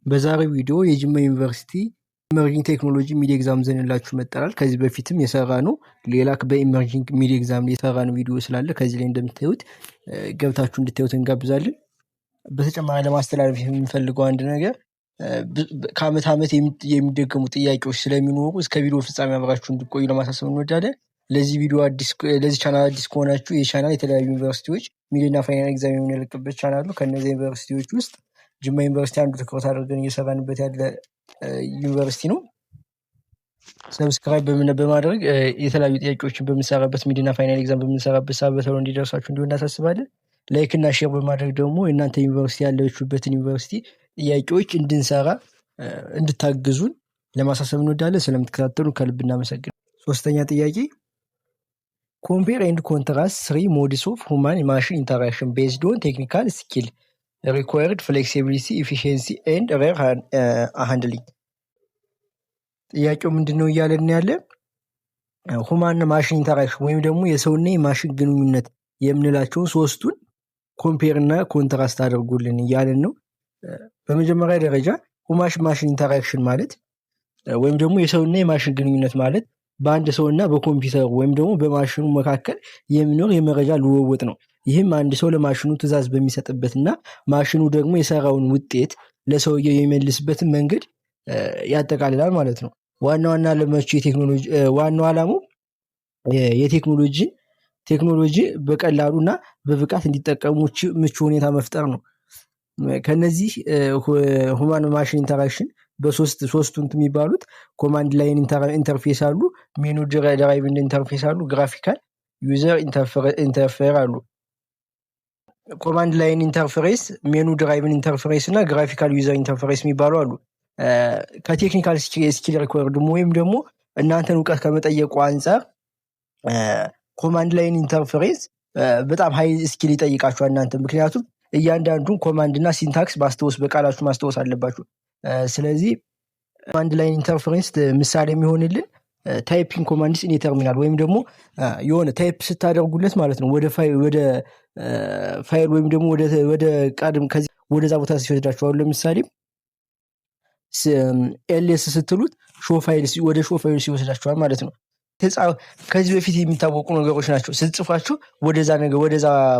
በዛሬው ቪዲዮ የጅማ ዩኒቨርሲቲ ኢመርጂንግ ቴክኖሎጂ ሚድ ኤግዛም ዘንላችሁ መጥተናል። ከዚህ በፊትም የሰራነው ሌላ በኢመርጂንግ ሚድ ኤግዛም የሰራነው ቪዲዮ ስላለ ከዚህ ላይ እንደምታዩት ገብታችሁ እንድታዩት እንጋብዛለን። በተጨማሪ ለማስተላለፍ የምንፈልገው አንድ ነገር ከአመት ዓመት የሚደገሙ ጥያቄዎች ስለሚኖሩ እስከ ቪዲዮ ፍጻሜ አብራችሁ እንድትቆዩ ለማሳሰብ እንወዳለን። ለዚህ ቻናል አዲስ ከሆናችሁ ይህ ቻናል የተለያዩ ዩኒቨርሲቲዎች ሚድና ፋይናል ኤግዛም የምንለቅበት ቻናል ነው። ከነዚህ ዩኒቨርሲቲዎች ውስጥ ጅማ ዩኒቨርሲቲ አንዱ ትኩረት አድርገን እየሰራንበት ያለ ዩኒቨርሲቲ ነው። ሰብስክራይብ በማድረግ የተለያዩ ጥያቄዎችን በምንሰራበት ሚድና ፋይናል ኤግዛም በምንሰራበት ሰዓት በተሎ እንዲደርሳችሁ እንዲሆን እናሳስባለን። ላይክ እና ሼር በማድረግ ደግሞ እናንተ ዩኒቨርሲቲ ያለችሁበትን ዩኒቨርሲቲ ጥያቄዎች እንድንሰራ እንድታግዙን ለማሳሰብ እንወዳለን። ስለምትከታተሉ ከልብ እናመሰግናለን። ሶስተኛ ጥያቄ ኮምፔር ኤንድ ኮንትራስት 3 modes of human machine interaction based on technical skill required flexibility, efficiency and error handling። ጥያቄው ምንድነው እያለን ያለ ሁማን ማሽን ኢንተራክሽን ወይም ደግሞ የሰውና የማሽን ግንኙነት የምንላቸውን ሶስቱን ኮምፔር እና ኮንትራስት አድርጉልን እያለን ነው። በመጀመሪያ ደረጃ ሁማን ማሽን ኢንተራክሽን ማለት ወይም ደግሞ የሰውና የማሽን ግንኙነት ማለት በአንድ ሰውና በኮምፒውተር ወይም ደግሞ በማሽኑ መካከል የሚኖር የመረጃ ልውውጥ ነው። ይህም አንድ ሰው ለማሽኑ ትዕዛዝ በሚሰጥበትና ማሽኑ ደግሞ የሰራውን ውጤት ለሰውየው የሚመልስበትን መንገድ ያጠቃልላል ማለት ነው። ዋናው ዓላማው ቴክኖሎጂ በቀላሉና በብቃት እንዲጠቀሙ ምቹ ሁኔታ መፍጠር ነው። ከነዚህ ሁማን ማሽን ኢንተራክሽን በሶስቱን የሚባሉት ኮማንድ ላይን ኢንተርፌስ አሉ፣ ሜኑ ድራይቭን ኢንተርፌስ አሉ፣ ግራፊካል ዩዘር ኢንተርፌር አሉ። ኮማንድ ላይን ኢንተርፌስ፣ ሜኑ ድራይቭን ኢንተርፌስ እና ግራፊካል ዩዘር ኢንተርፌስ የሚባሉ አሉ። ከቴክኒካል ስኪል ሪኳየርድ ወይም ደግሞ እናንተን እውቀት ከመጠየቁ አንጻር ኮማንድ ላይን ኢንተርፌስ በጣም ሃይ ስኪል ይጠይቃችኋል እናንተ፣ ምክንያቱም እያንዳንዱን ኮማንድ እና ሲንታክስ በቃላችሁ ማስታወስ አለባችሁ። ስለዚህ ኮማንድ ላይን ኢንተርፌስ ምሳሌ የሚሆንልን ታይፒንግ ኮማንድስ ኢን ተርሚናል ወይም ደግሞ የሆነ ታይፕ ስታደርጉለት ማለት ነው ወደ ፋይል ወይም ደግሞ ወደ ቀድም ከዚህ ወደዛ ቦታ ሲወስዳችሁ፣ ለምሳሌ ኤልኤስ ስትሉት ወደ ሾ ፋይል ሲወስዳችኋል ማለት ነው። ከዚህ በፊት የሚታወቁ ነገሮች ናቸው። ስትጽፏቸው ወደዛ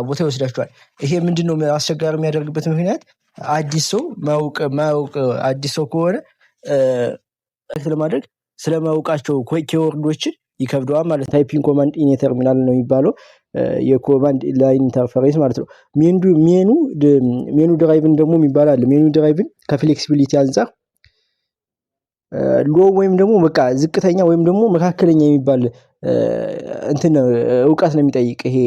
ቦታ ይወስዳችኋል። ይሄ ምንድነው አስቸጋሪ የሚያደርግበት ምክንያት አዲስ ሰው ማያውቅ አዲስ ሰው ከሆነ ለማድረግ ስለማያውቃቸው ኪወርዶችን ይከብደዋል ማለት ነው። ታይፒንግ ኮማንድ ኢን ተርሚናል ነው የሚባለው የኮማንድ ላይን ኢንተርፌስ ማለት ነው። ሜኑ ድራይቭን ደግሞ የሚባል አለ። ሜኑ ድራይቭን ከፍሌክሲቢሊቲ አንፃር ሎ ወይም ደግሞ በቃ ዝቅተኛ ወይም ደግሞ መካከለኛ የሚባል እውቀት ነው የሚጠይቅ ይሄ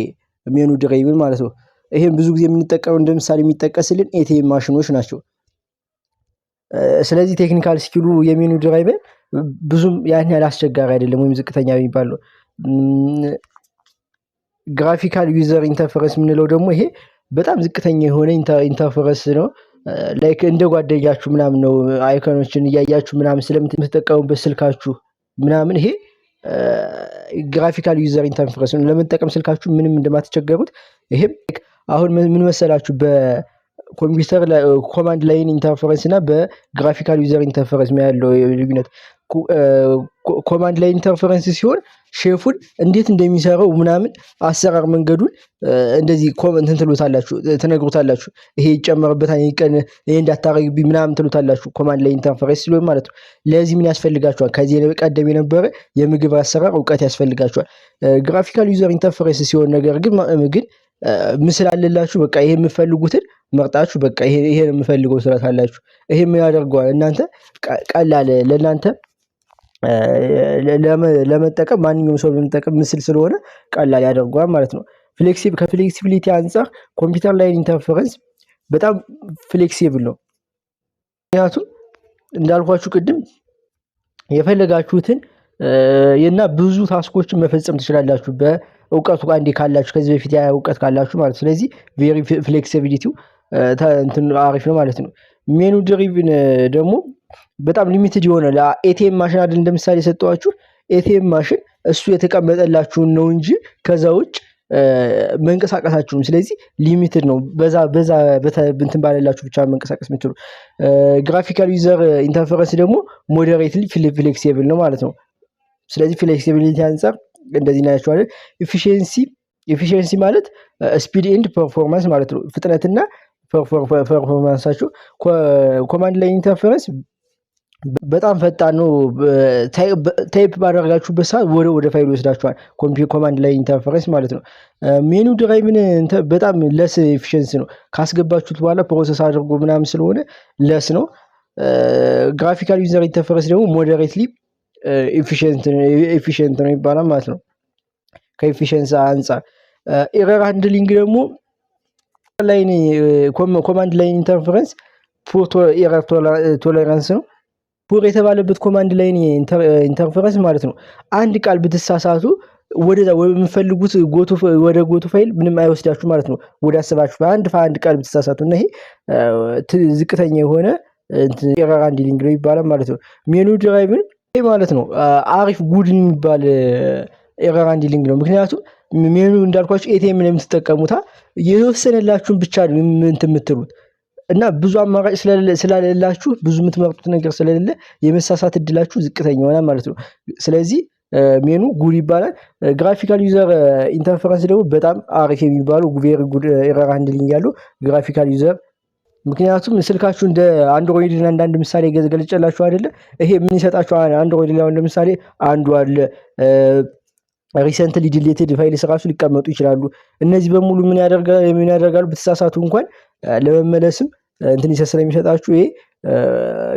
ሜኑ ድራይቭን ማለት ነው። ይሄን ብዙ ጊዜ የምንጠቀመው እንደምሳሌ የሚጠቀስልን ኤቲኤም ማሽኖች ናቸው። ስለዚህ ቴክኒካል ስኪሉ የሜኑ ድራይቭን ብዙም ያን ያህል አስቸጋሪ አይደለም ወይም ዝቅተኛ የሚባል ነው። ግራፊካል ዩዘር ኢንተርፌስ የምንለው ደግሞ ይሄ በጣም ዝቅተኛ የሆነ ኢንተርፌስ ነው። ላይክ እንደ ጓደኛችሁ ምናምን ነው። አይኮኖችን እያያችሁ ምናምን ስለምትጠቀሙበት ስልካችሁ ምናምን ይሄ ግራፊካል ዩዘር ኢንተርፌስ ነው። ለመጠቀም ስልካችሁ ምንም እንደማትቸገሩት ይሄም አሁን ምን መሰላችሁ በኮምፒውተር ኮማንድ ላይን ኢንተርፌስ እና በግራፊካል ዩዘር ኢንተርፌስ ያለው ልዩነት ኮማንድ ላይን ኢንተርፌስ ሲሆን ሼፉን እንዴት እንደሚሰራው ምናምን አሰራር መንገዱን እንደዚህ ትነግሩታላችሁ። ይሄ ይጨመርበታል፣ ይሄ እንዳታረግብኝ ምናምን ትሉታላችሁ። ኮማንድ ላይን ኢንተርፌስ ሲሆን ማለት ነው። ለዚህ ምን ያስፈልጋችኋል? ከዚህ ቀደም የነበረ የምግብ አሰራር እውቀት ያስፈልጋችኋል። ግራፊካል ዩዘር ኢንተርፌስ ሲሆን ነገር ግን ምስል አለላችሁ። በቃ ይሄ የምፈልጉትን መርጣችሁ በቃ ይሄ የምፈልገው ስራታላችሁ። ይሄ ምን ያደርገዋል? እናንተ ቀላል ለእናንተ ለመጠቀም ማንኛውም ሰው ለመጠቀም ምስል ስለሆነ ቀላል ያደርገዋል ማለት ነው። ከፍሌክሲቢሊቲ አንፃር ኮምፒውተር ላይን ኢንተርፌስ በጣም ፍሌክሲብል ነው። ምክንያቱም እንዳልኳችሁ ቅድም የፈለጋችሁትን እና ብዙ ታስኮችን መፈጸም ትችላላችሁ በእውቀቱ አንዴ ካላችሁ፣ ከዚህ በፊት ያ እውቀት ካላችሁ ማለት። ስለዚህ ቬሪ ፍሌክሲቢሊቲው አሪፍ ነው ማለት ነው። ሜኑ ድሪቭን ደግሞ በጣም ሊሚትድ የሆነ ለኤቲኤም ማሽን አይደል እንደምሳሌ ሰጠዋችሁ። ኤቲኤም ማሽን እሱ የተቀመጠላችሁን ነው እንጂ ከዛ ውጭ መንቀሳቀሳችሁም ስለዚህ ሊሚትድ ነው። በዛ እንትን ባለላችሁ ብቻ መንቀሳቀስ የምትችሉ። ግራፊካል ዩዘር ኢንተርፈረንስ ደግሞ ሞዴሬትሊ ፍሌክሲብል ነው ማለት ነው። ስለዚህ ፍሌክሲቢሊቲ አንጻር እንደዚህ እናያቸዋለን። ኤፊሽንሲ ማለት ስፒድ ኤንድ ፐርፎርማንስ ማለት ነው። ፍጥነትና ፐርፎርማንሳቸው። ኮማንድ ላይን ኢንተርፈረንስ በጣም ፈጣን ነው። ታይፕ ባደረጋችሁበት ሰዓት ወደ ፋይል ይወስዳችኋል። ኮማንድ ላይ ኢንተርፈረንስ ማለት ነው። ሜኑ ድራይቭን በጣም ለስ ኤፊሽንሲ ነው። ካስገባችሁት በኋላ ፕሮሰስ አድርጎ ምናምን ስለሆነ ለስ ነው። ግራፊካል ዩዘር ኢንተርፈረንስ ደግሞ ሞዴሬትሊ ኤፊሽንት ነው ይባላል ማለት ነው። ከኤፊሽንሲ አንጻር ኤረር ሃንድሊንግ ደግሞ ኮማንድ ላይን ኢንተርፈረንስ ፑር ኤረር ቶለራንስ ነው። ፑር የተባለበት ኮማንድ ላይን ኢንተርፈረንስ ማለት ነው። አንድ ቃል ብትሳሳቱ ወደዛ የምፈልጉት ወደ ጎቱ ፋይል ምንም አይወስዳችሁ ማለት ነው። ወደ አሰባችሁ በአንድ ቃል ብትሳሳቱ እና ይሄ ዝቅተኛ የሆነ ኤረር ሃንድሊንግ ነው ይባላል ማለት ነው። ሜኑ ድራይቭን ማለት ነው አሪፍ ጉድ የሚባል ኤረር ሃንድሊንግ ነው። ምክንያቱም ሜኑ እንዳልኳችሁ ኤቲኤም ነው የምትጠቀሙታ የተወሰነላችሁን ብቻ ነው የምትሉት እና ብዙ አማራጭ ስለሌላችሁ ብዙ የምትመርጡት ነገር ስለሌለ የመሳሳት እድላችሁ ዝቅተኛ ይሆናል ማለት ነው። ስለዚህ ሜኑ ጉድ ይባላል። ግራፊካል ዩዘር ኢንተርፈረንስ ደግሞ በጣም አሪፍ የሚባለው ቬሪ ጉድ ኤረር ሃንድሊንግ ያለው ግራፊካል ዩዘር። ምክንያቱም ስልካችሁ እንደ አንድሮይድ እና አንዳንድ ምሳሌ ገልጨላችሁ አይደለ? ይሄ ምን ይሰጣችሁ? አንድሮይድ ላይ ለምሳሌ አንዱ አለ ሪሰንትሊ ዲሌትድ ፋይልስ ራሱ ሊቀመጡ ይችላሉ። እነዚህ በሙሉ ምን ያደርጋሉ? ብትሳሳቱ እንኳን ለመመለስም እንትን ስለሚሰጣችሁ ይሄ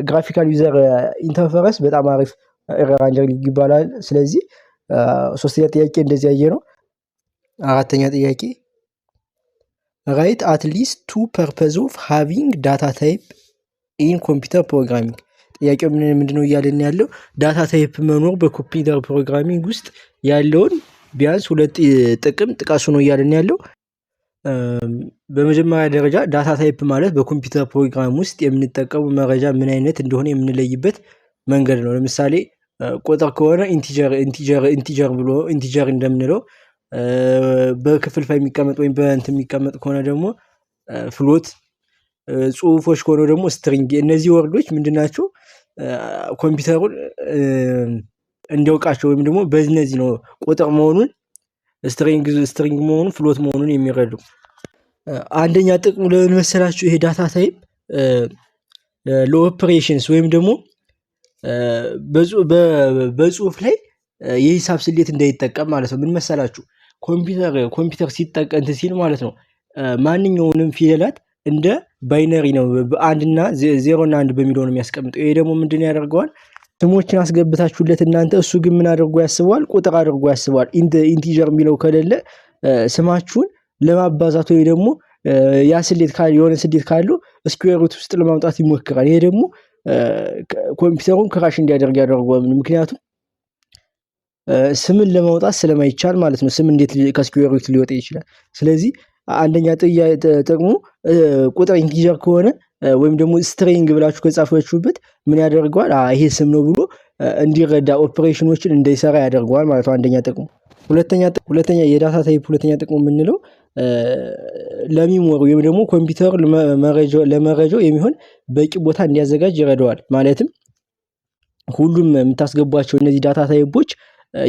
ግራፊካል ዩዘር ኢንተርፈረንስ በጣም አሪፍ ኤረር ሃንድሊንግ ይባላል። ስለዚህ ሶስተኛ ጥያቄ እንደዚህ ያየ ነው። አራተኛ ጥያቄ ራይት አት ሊስት ቱ ፐርፐዝ ኦፍ ሃቪንግ ዳታ ታይፕ ኢን ኮምፒውተር ፕሮግራሚንግ። ጥያቄው ምንድነው እያለን ያለው? ዳታ ታይፕ መኖር በኮምፒውተር ፕሮግራሚንግ ውስጥ ያለውን ቢያንስ ሁለት ጥቅም ጥቀሱ ነው እያለን ያለው። በመጀመሪያ ደረጃ ዳታ ታይፕ ማለት በኮምፒውተር ፕሮግራም ውስጥ የምንጠቀሙ መረጃ ምን አይነት እንደሆነ የምንለይበት መንገድ ነው። ለምሳሌ ቁጥር ከሆነ ኢንቲጀር ብሎ ኢንቲጀር እንደምንለው፣ በክፍልፋይ የሚቀመጥ ወይም በእንትን የሚቀመጥ ከሆነ ደግሞ ፍሎት፣ ጽሁፎች ከሆነ ደግሞ ስትሪንግ። እነዚህ ወርዶች ምንድናቸው? ኮምፒውተሩን እንዲያውቃቸው ወይም ደግሞ በእነዚህ ነው ቁጥር መሆኑን፣ ስትሪንግ መሆኑን፣ ፍሎት መሆኑን የሚረዱ። አንደኛ ጥቅሙ ለምን መሰላችሁ? ይሄ ዳታ ታይፕ ለኦፕሬሽንስ ወይም ደግሞ በጽሁፍ ላይ የሂሳብ ስሌት እንዳይጠቀም ማለት ነው። ምን መሰላችሁ? ኮምፒውተር ሲጠቀም ሲል ማለት ነው ማንኛውንም ፊደላት እንደ ባይነሪ ነው አንድና ዜሮና አንድ በሚለው ነው የሚያስቀምጠው። ይሄ ደግሞ ምንድን ያደርገዋል? ስሞችን አስገብታችሁለት እናንተ፣ እሱ ግን ምን አድርጎ ያስበዋል? ቁጥር አድርጎ ያስበዋል። ኢንቲጀር የሚለው ከሌለ ስማችሁን ለማባዛት ወይ ደግሞ ያ ስሌት የሆነ ስሌት ካለው ስኩዌር ሩት ውስጥ ለማምጣት ይሞክራል። ይሄ ደግሞ ኮምፒውተሩን ክራሽ እንዲያደርግ ያደርገዋል። ምክንያቱም ስምን ለማውጣት ስለማይቻል ማለት ነው። ስም እንዴት ከስኩዌር ሩት ሊወጣ ይችላል? ስለዚህ አንደኛ ጥቅሙ ቁጥር ኢንቲጀር ከሆነ ወይም ደግሞ ስትሪንግ ብላችሁ ከጻፋችሁበት ምን ያደርገዋል? ይሄ ስም ነው ብሎ እንዲረዳ ኦፕሬሽኖችን እንዳይሰራ ያደርገዋል ማለት ነው። አንደኛ ጥቅሙ። ሁለተኛ የዳታ ታይፕ ሁለተኛ ጥቅሙ የምንለው ለሚሞሪ ወይም ደግሞ ኮምፒውተር ለመረጃው የሚሆን በቂ ቦታ እንዲያዘጋጅ ይረዳዋል። ማለትም ሁሉም የምታስገቧቸው እነዚህ ዳታ ታይፖች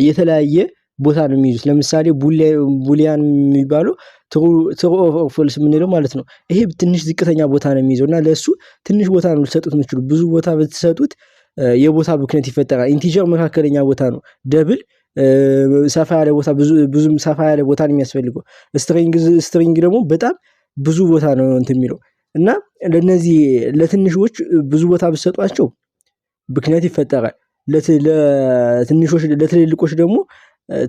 የተለያየ ቦታ ነው የሚይዙት። ለምሳሌ ቡሊያን የሚባለው ትሩ ኦር ፎልስ የምንለው ማለት ነው። ይሄ ትንሽ ዝቅተኛ ቦታ ነው የሚይዘው እና ለእሱ ትንሽ ቦታ ነው ልትሰጡት የምትችሉ። ብዙ ቦታ ብትሰጡት የቦታ ብክነት ይፈጠራል። ኢንቲጀር መካከለኛ ቦታ ነው። ደብል ሰፋ ያለ ቦታ ብዙም ሰፋ ያለ ቦታ ነው የሚያስፈልገው። ስትሪንግ ደግሞ በጣም ብዙ ቦታ ነው እንትን የሚለው እና ለነዚህ ለትንሾች ብዙ ቦታ ብትሰጧቸው ብክነት ይፈጠራል። ለትልልቆች ደግሞ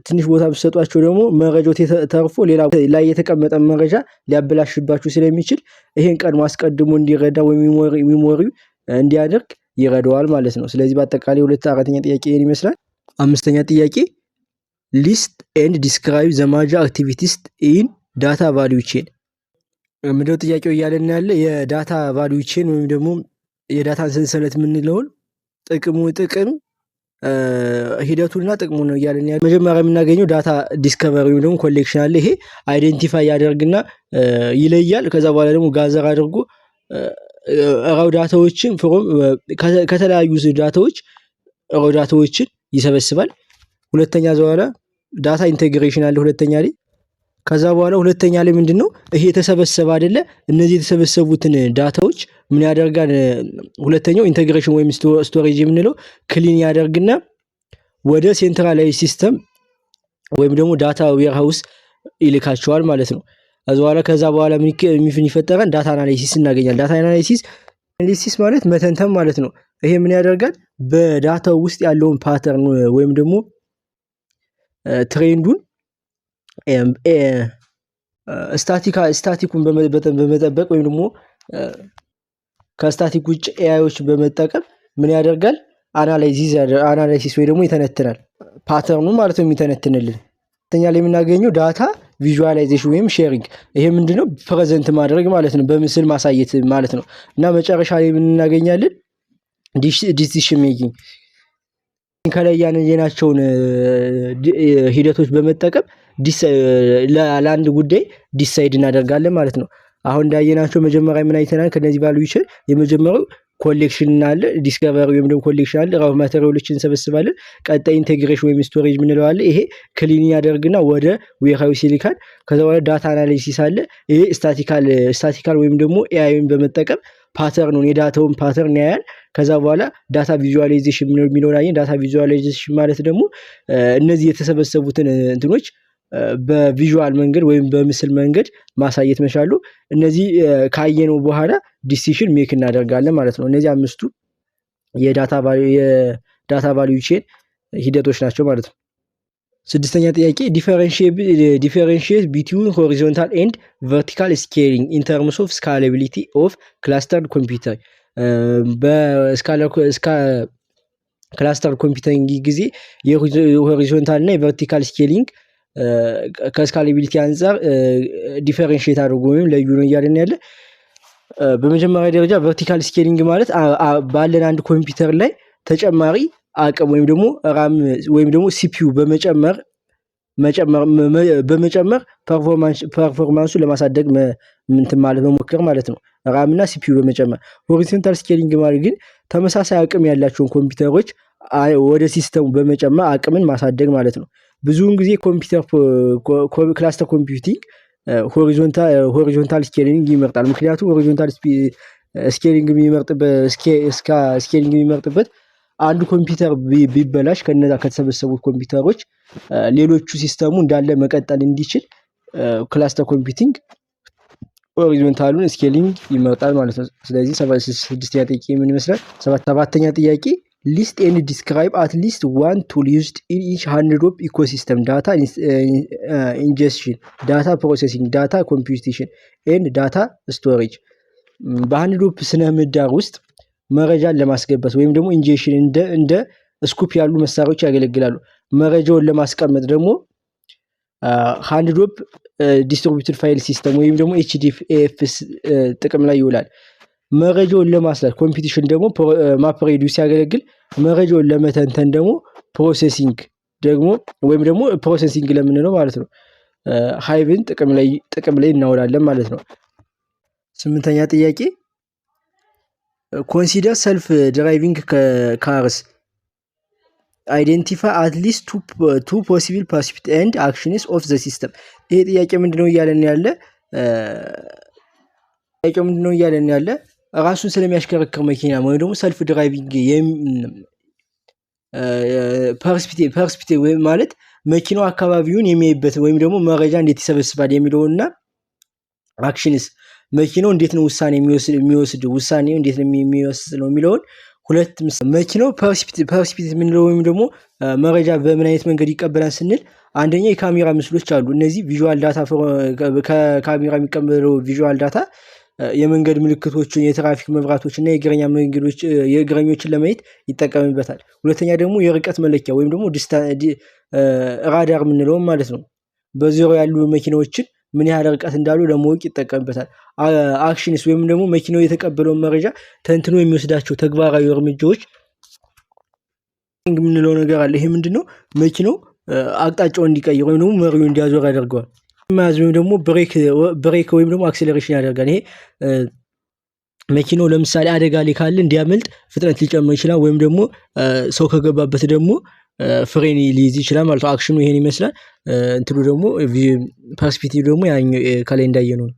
ትንሽ ቦታ ብትሰጧቸው ደግሞ መረጃው ተርፎ ሌላ ላይ የተቀመጠ መረጃ ሊያበላሽባችሁ ስለሚችል ይሄን ቀድሞ አስቀድሞ እንዲረዳ ወይም ሚሞሪው እንዲያደርግ ይረዳዋል ማለት ነው። ስለዚህ በአጠቃላይ አራተኛ ጥያቄ ይሄን ይመስላል። አምስተኛ ጥያቄ ሊስት ኤንድ ዲስክራይብ ዘ ማጀር አክቲቪቲስ ኢን ዳታ ቫልዩ ቼን። ምንድነው ጥያቄው እያለን ያለ የዳታ ቫልዩ ቼን ወይም ደግሞ የዳታ ሰንሰለት የምንለውን ጥቅም ሂደቱንና ጥቅሙን ነው እያለን ያለው። መጀመሪያ የምናገኘው ዳታ ዲስከቨሪ ወይም ደግሞ ኮሌክሽን አለ። ይሄ አይዴንቲፋይ ያደርግና ይለያል። ከዛ በኋላ ደግሞ ጋዘር አድርጎ ራው ዳታዎችን ከተለያዩ ዳታዎችን ይሰበስባል። ሁለተኛ በኋላ ዳታ ኢንቴግሬሽን አለ ሁለተኛ ላይ። ከዛ በኋላ ሁለተኛ ላይ ምንድነው ይሄ የተሰበሰበ አይደለ? እነዚህ የተሰበሰቡትን ዳታዎች ምን ያደርጋል? ሁለተኛው ኢንቴግሬሽን ወይም ስቶሬጅ የምንለው ክሊን ያደርግና ወደ ሴንትራላይዝ ሲስተም ወይም ደግሞ ዳታ ዌርሃውስ ይልካቸዋል ማለት ነው። ከዛ በኋላ ምን ይፈጠራል? ዳታ አናላይሲስ እናገኛለን። ዳታ አናላይሲስ ማለት መተንተን ማለት ነው። ይሄ ምን ያደርጋል? በዳታው ውስጥ ያለውን ፓተርን ወይም ደግሞ ትሬንዱን ስታቲኩን በመጠበቅ ወይም ደግሞ ከስታቲክ ውጭ ኤአይዎች በመጠቀም ምን ያደርጋል? አናላይሲስ ወይ ደግሞ ይተነትናል። ፓተርኑ ማለት ነው የሚተነትንልን። ሁለተኛ ላይ የምናገኘው ዳታ ቪዥዋላይዜሽን ወይም ሼሪንግ። ይሄ ምንድነው? ፕሬዘንት ማድረግ ማለት ነው፣ በምስል ማሳየት ማለት ነው። እና መጨረሻ ላይ እናገኛለን ዲሲሽን ሜኪንግ። ከላይ ያነየናቸውን ሂደቶች በመጠቀም ለአንድ ጉዳይ ዲሳይድ እናደርጋለን ማለት ነው። አሁን እንዳየናቸው መጀመሪያ ምን አይተናል? ከነዚህ ቫልዩዎችን የመጀመሪያው ኮሌክሽን አለ፣ ዲስከቨሪ ወይም ደግሞ ኮሌክሽን አለ፣ ራው ማቴሪያሎችን እንሰበስባለን። ቀጣይ ኢንቴግሬሽን ወይም ስቶሬጅ ምንለው አለ። ይሄ ክሊን ያደርግና ወደ ዌርሃውስ ይልካል። ከዛ በኋላ ዳታ አናሊሲስ አለ። ይሄ ስታቲካል ወይም ደግሞ ኤአይን በመጠቀም ፓተርኑን የዳታውን ፓተርን ያያል። ከዛ በኋላ ዳታ ቪዥዋላይዜሽን የሚለውን አየን። ዳታ ቪዥዋላይዜሽን ማለት ደግሞ እነዚህ የተሰበሰቡትን እንትኖች በቪዥዋል መንገድ ወይም በምስል መንገድ ማሳየት መቻሉ። እነዚህ ካየነው በኋላ ዲሲሽን ሜክ እናደርጋለን ማለት ነው። እነዚህ አምስቱ የዳታ ቫልዩ ቼን ሂደቶች ናቸው ማለት ነው። ስድስተኛ ጥያቄ ዲፈረንሺየት ቢትዊን ሆሪዞንታል ኤንድ ቨርቲካል ስኬሊንግ ኢን ተርምስ ኦፍ ስካላቢሊቲ ኦፍ ክላስተርድ ኮምፒውተር። ክላስተር ኮምፒውተሪንግ ጊዜ የሆሪዞንታል እና የቨርቲካል ስኬሊንግ ከስካላቢሊቲ አንጻር ዲፈረንሺየት አድርጎ ወይም ለዩ ነው እያለን ያለ። በመጀመሪያ ደረጃ ቨርቲካል ስኬሊንግ ማለት ባለን አንድ ኮምፒውተር ላይ ተጨማሪ አቅም ወይም ደግሞ ራም ወይም ደግሞ ሲፒዩ በመጨመር ፐርፎርማንሱ ለማሳደግ ምንትን ማለት መሞከር ማለት ነው። ራም እና ሲፒዩ በመጨመር። ሆሪዞንታል ስኬሊንግ ማለት ግን ተመሳሳይ አቅም ያላቸውን ኮምፒውተሮች ወደ ሲስተሙ በመጨመር አቅምን ማሳደግ ማለት ነው። ብዙውን ጊዜ ክላስተር ኮምፒውቲንግ ሆሪዞንታል ስኬሊንግ ይመርጣል። ምክንያቱም ሆሪዞንታል ስኬሊንግ የሚመርጥበት አንዱ ኮምፒውተር ቢበላሽ ከነዛ ከተሰበሰቡት ኮምፒውተሮች ሌሎቹ ሲስተሙ እንዳለ መቀጠል እንዲችል ክላስተር ኮምፒውቲንግ ሆሪዞንታሉን ስኬሊንግ ይመርጣል ማለት ነው። ስለዚህ 6ኛ ጥያቄ ምን ይመስላል? 7ኛ ጥያቄ ሊስት ኤንድ ዲስክራይብ አት ሊስት ዋን ቱል ዩዝድ ኢን ኢች ሃንድሮፕ ኢኮሲስተም ዳታ ኢንጀስሽን፣ ዳታ ፕሮሴሲንግ፣ ዳታ ኮምፒውቴሽን ኤንድ ዳታ ስቶሬጅ። በሃንድሮፕ ስነ ምህዳር ውስጥ መረጃን ለማስገባት ወይም ደግሞ ኢንጀክሽን እንደ ስኩፕ ያሉ መሳሪያዎች ያገለግላሉ። መረጃውን ለማስቀመጥ ደግሞ ሃንድሮፕ ዲስትሪቢዩትድ ፋይል ሲስተም ወይም ደግሞ ኤችዲኤፍኤስ ጥቅም ላይ ይውላል። መረጃውን ለማስላት ኮምፒውቴሽን ደግሞ ማፕሬዲዩስ ሲያገለግል፣ መረጃውን ለመተንተን ደግሞ ፕሮሴሲንግ ደግሞ ወይም ደግሞ ፕሮሴሲንግ ለምንለው ማለት ነው ሃይቭን ጥቅም ላይ እናውላለን ማለት ነው። 8ኛ ጥያቄ ኮንሲደር ሰልፍ ድራይቪንግ ካርስ አይዴንቲፋይ አት ሊስት ቱ ፖሲብል ፐርሲፕት ኤንድ አክሽንስ ኦፍ ዘ ሲስተም። ይሄ ጥያቄ ምንድነው እያለን ያለ ራሱን ስለሚያሽከረክር መኪና ወይ ደግሞ ሰልፍ ድራይቪንግ ፐርስፔክቲቭ ወይም ማለት መኪናው አካባቢውን የሚያይበት ወይም ደግሞ መረጃ እንዴት ይሰበስባል የሚለውና አክሽንስ መኪናው እንዴት ነው የሚወስድ ውሳኔው እንዴት ነው የሚወስድ ነው የሚለውን ሁለት መኪናው ፐርስፔክቲቭ የምንለው ወይም ደግሞ መረጃ በምን አይነት መንገድ ይቀበላል ስንል አንደኛ የካሜራ ምስሎች አሉ። እነዚህ ቪዥዋል ዳታ ከካሜራ የሚቀበለው ቪዥዋል ዳታ የመንገድ ምልክቶችን፣ የትራፊክ መብራቶችን እና የእግረኞችን ለማየት ይጠቀምበታል። ሁለተኛ ደግሞ የርቀት መለኪያ ወይም ደግሞ ራዳር የምንለውም ማለት ነው። በዙሪያው ያሉ መኪናዎችን ምን ያህል ርቀት እንዳሉ ለማወቅ ይጠቀምበታል። አክሽንስ ወይም ደግሞ መኪናው የተቀበለውን መረጃ ተንትኖ የሚወስዳቸው ተግባራዊ እርምጃዎች የምንለው ነገር አለ። ይሄ ምንድነው? መኪናው አቅጣጫውን እንዲቀይር ወይም ደግሞ መሪውን እንዲያዞር ያደርገዋል። ማዝ ወይም ደግሞ ብሬክ ወይም ደግሞ አክሰለሬሽን ያደርጋል። ይሄ መኪናው ለምሳሌ አደጋ ላይ ካለ እንዲያመልጥ ፍጥነት ሊጨምር ይችላል፣ ወይም ደግሞ ሰው ከገባበት ደግሞ ፍሬን ሊይዝ ይችላል ማለት ነው። አክሽኑ ይሄን ይመስላል። እንትሉ ደግሞ ፐርስፔክቲቭ ደግሞ ያኛው ከላይ እንዳየነው ነው።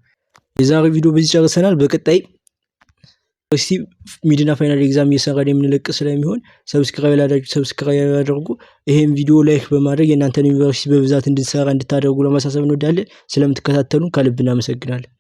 የዛሬው ቪዲዮ በዚህ ጨርሰናል። በቀጣይ ሚድና ፋይናል ኤግዛም እየሰራን የምንለቅ ስለሚሆን ሰብስክራይብ ያድርጉ። ይሄን ቪዲዮ ላይክ በማድረግ የእናንተን ዩኒቨርሲቲ በብዛት እንድንሰራ እንድታደርጉ ለማሳሰብ እንወዳለን። ስለምትከታተሉን ከልብ እናመሰግናለን።